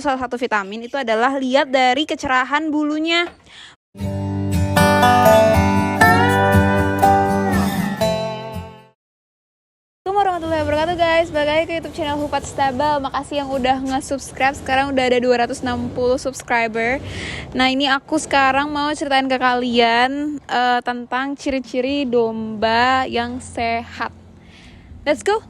Salah satu vitamin itu adalah lihat dari kecerahan bulunya. Assalamualaikum warahmatullahi wabarakatuh guys. Balik lagi ke YouTube channel Hupat Stable. Makasih yang udah nge-subscribe. Sekarang udah ada 260 subscriber. Nah, ini aku sekarang mau ceritain ke kalian tentang ciri-ciri domba yang sehat. Let's go.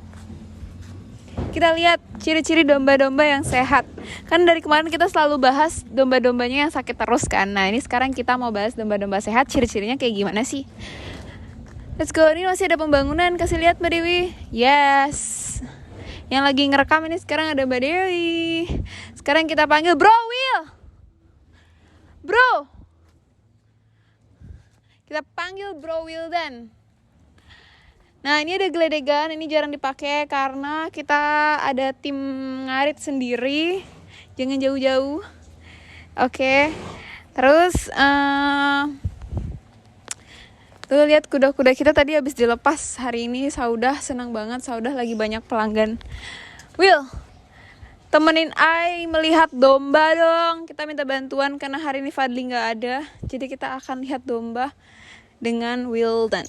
Kita lihat ciri-ciri domba-domba yang sehat. Kan dari kemarin kita selalu bahas domba-dombanya yang sakit terus kan. Nah, ini sekarang kita mau bahas domba-domba sehat, ciri-cirinya kayak gimana sih. Let's go. Ini masih ada pembangunan. Kasih lihat Mbak Dewi. Yes. Yang lagi ngerekam ini sekarang ada Mbak Dewi. Sekarang kita panggil Bro Will. Bro. Kita panggil Bro Wildan. Nah, ini ada geledegan, ini jarang dipakai karena kita ada tim ngarit sendiri. Jangan jauh-jauh. Oke. Terus tuh lihat kuda-kuda kita tadi habis dilepas. Hari ini Saudah senang banget, Saudah lagi banyak pelanggan. Will, temenin Ai melihat domba dong. Kita minta bantuan karena hari ini Fadli nggak ada. Jadi kita akan lihat domba dengan Wildan.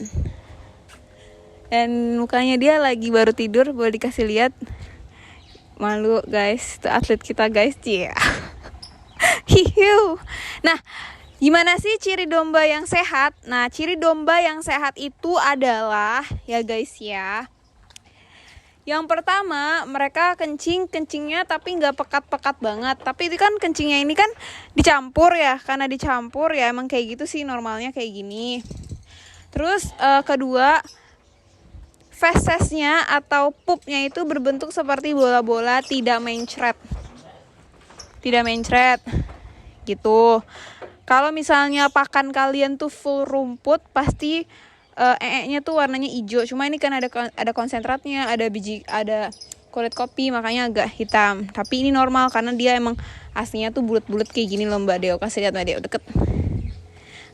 Dan mukanya dia lagi baru tidur, boleh dikasih lihat. Malu guys, itu atlet kita guys. Cia. Hihiu. Nah, gimana sih ciri domba yang sehat? Nah, ciri domba yang sehat itu adalah, ya guys ya, yang pertama, mereka kencingnya tapi nggak pekat-pekat banget. Tapi itu kan kencingnya ini kan dicampur ya. Karena dicampur ya emang kayak gitu sih normalnya kayak gini. Terus kedua, fesesnya atau pupnya itu berbentuk seperti bola-bola, tidak mencret. Tidak mencret. Gitu. Kalau misalnya pakan kalian tuh full rumput, pasti nya tuh warnanya hijau. Cuma ini kan ada konsentratnya, ada biji, ada kulit kopi, makanya agak hitam. Tapi ini normal karena dia emang aslinya tuh bulat-bulat kayak gini loh Mbak Deo. Kasih lihat Mbak Deo deket.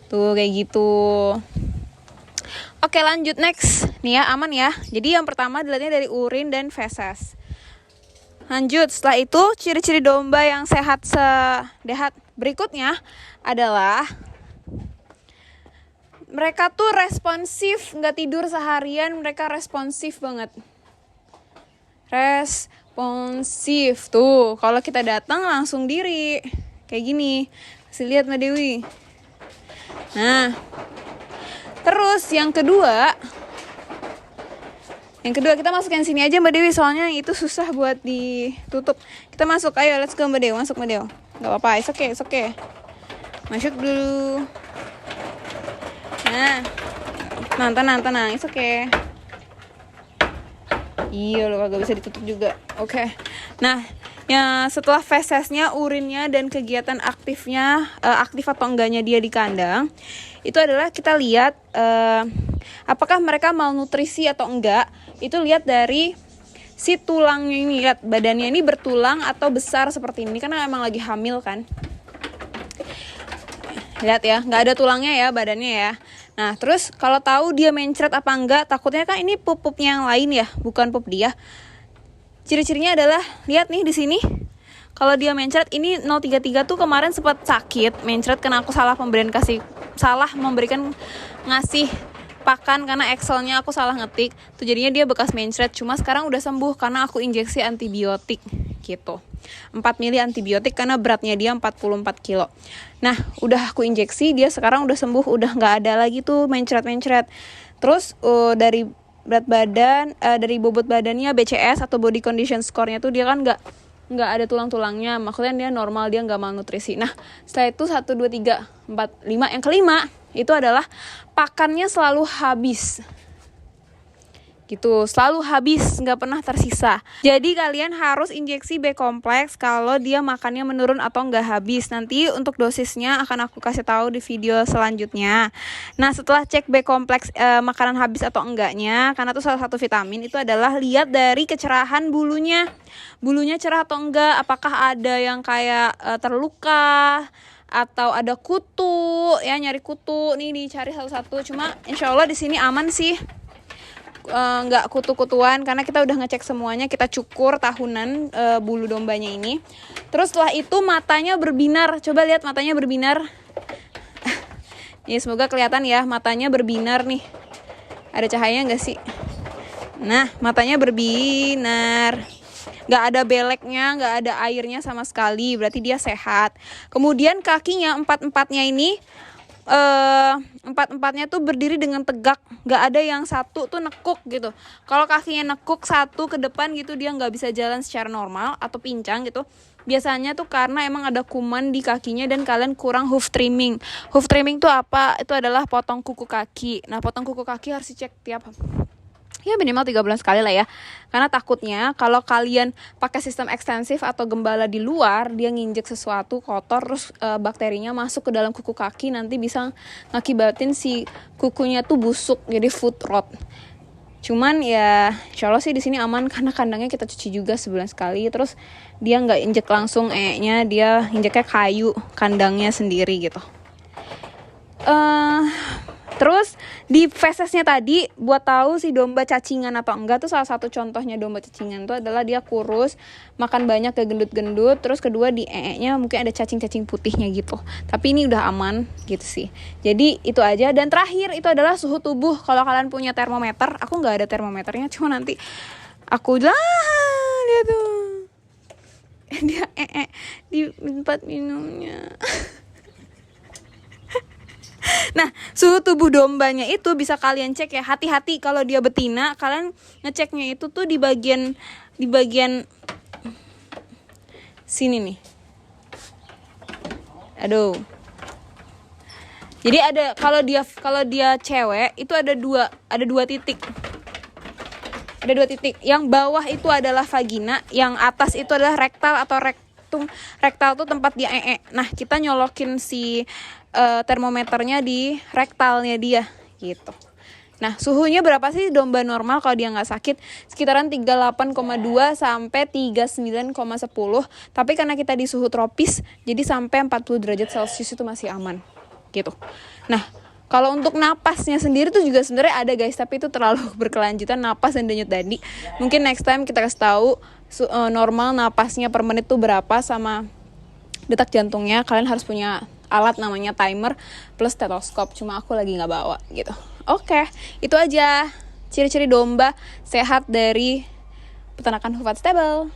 Tuh kayak gitu. Oke, lanjut next. Nih ya, aman ya. Jadi yang pertama dilihatnya dari urin dan feses. Lanjut, setelah itu ciri-ciri domba yang sehat berikutnya adalah mereka tuh responsif, nggak tidur seharian, mereka responsif banget. Responsif tuh, kalau kita datang langsung diri, kayak gini. Kasih lihat Mbak Dewi. Nah, terus yang kedua kita masukin sini aja Mbak Dewi, soalnya itu susah buat ditutup. Kita masuk, ayo let's go Mbak Dewi, masuk Mbak Dewi. Gak apa-apa, it's okay. Masuk dulu. Nah, tenang, it's okay. Iya loh, kagak bisa ditutup juga. Oke. Nah, ya setelah fesesnya, urinnya dan kegiatan aktifnya, aktif atau enggaknya dia di kandang, itu adalah kita lihat apakah mereka malnutrisi atau enggak. Itu lihat dari si tulangnya ini, lihat badannya ini bertulang atau besar seperti ini karena emang lagi hamil kan. Lihat ya, nggak ada tulangnya ya badannya ya. Nah, terus kalau tahu dia mencret apa enggak, takutnya kan ini pup-pupnya yang lain ya, bukan pup dia. Ciri-cirinya adalah, lihat nih di sini. Kalau dia mencret, ini 033 tuh kemarin sempat sakit mencret karena aku salah memberikan ngasih pakan karena Excelnya aku salah ngetik. Tuh jadinya dia bekas mencret. Cuma sekarang udah sembuh karena aku injeksi antibiotik gitu. 4 mili antibiotik karena beratnya dia 44 kilo. Nah, udah aku injeksi, dia sekarang udah sembuh, udah nggak ada lagi tuh mencret-mencret. Terus dari berat badan, dari bobot badannya BCS atau body condition score-nya tuh dia kan nggak ada tulang-tulangnya, maksudnya dia normal, dia nggak malnutrisi. Nah, setelah itu 1, 2, 3, 4, 5, yang kelima itu adalah pakannya selalu habis. Gitu, selalu habis, nggak pernah tersisa. Jadi kalian harus injeksi B kompleks kalau dia makannya menurun atau nggak habis. Nanti untuk dosisnya akan aku kasih tahu di video selanjutnya. Nah, setelah cek B kompleks makanan habis atau enggaknya, karena itu salah satu vitamin, itu adalah lihat dari kecerahan bulunya. Bulunya cerah atau enggak, apakah ada yang kayak terluka atau ada kutu, ya nyari kutu. Nih dicari satu-satu. Cuma insya Allah di sini aman sih. nggak kutu-kutuan karena kita udah ngecek semuanya, kita cukur tahunan bulu dombanya ini. Terus setelah itu matanya berbinar, coba lihat matanya berbinar. Ya semoga kelihatan ya, matanya berbinar nih. Ada cahayanya nggak sih? Nah, matanya berbinar. Nggak ada beleknya, nggak ada airnya sama sekali, berarti dia sehat. Kemudian kakinya empat-empatnya ini, empat-empatnya tuh berdiri dengan tegak, nggak ada yang satu tuh nekuk gitu. Kalau kakinya nekuk satu ke depan gitu, dia nggak bisa jalan secara normal atau pincang gitu. Biasanya tuh karena emang ada kuman di kakinya dan kalian kurang hoof trimming. Hoof trimming tuh apa? Itu adalah potong kuku kaki. Nah, potong kuku kaki harus dicek tiap ya minimal 3 bulan sekali lah ya. Karena takutnya kalau kalian pakai sistem ekstensif atau gembala di luar, dia nginjek sesuatu kotor terus bakterinya masuk ke dalam kuku kaki, nanti bisa ngakibatin si kukunya tuh busuk jadi foot rot. Cuman ya insya Allah sih di sini aman karena kandangnya kita cuci juga sebulan sekali. Terus dia nggak injek langsung nya, dia injeknya kayu kandangnya sendiri gitu. Terus di fesesnya tadi buat tahu si domba cacingan atau enggak tuh, salah satu contohnya domba cacingan tuh adalah dia kurus, makan banyak, gak gendut-gendut. Terus kedua di nya mungkin ada cacing-cacing putihnya gitu. Tapi ini udah aman gitu sih. Jadi itu aja. Dan terakhir itu adalah suhu tubuh. Kalau kalian punya termometer, aku nggak ada termometernya, cuma nanti aku lah dia tuh dia di tempat minumnya. Nah, suhu tubuh dombanya itu bisa kalian cek ya. Hati-hati kalau dia betina, kalian ngeceknya itu tuh di bagian sini nih. Aduh. Jadi ada kalau dia cewek itu ada dua titik. Ada 2 titik. Yang bawah itu adalah vagina, yang atas itu adalah rektal atau rektum. Rektal tuh tempat dia Nah, kita nyolokin si termometernya di rektalnya dia gitu. Nah, suhunya berapa sih domba normal kalau dia nggak sakit? Sekitaran 38,2 sampai 39,10. Tapi karena kita di suhu tropis, jadi sampai 40 derajat Celcius itu masih aman gitu. Nah, kalau untuk napasnya sendiri tuh juga sebenarnya ada guys, tapi itu terlalu berkelanjutan napas dan denyut nadi. Mungkin next time kita kasih tahu normal napasnya per menit tuh berapa sama detak jantungnya. Kalian harus punya alat namanya timer plus stetoskop, cuma aku lagi nggak bawa gitu. Oke, itu aja ciri-ciri domba sehat dari peternakan Hufat Stable.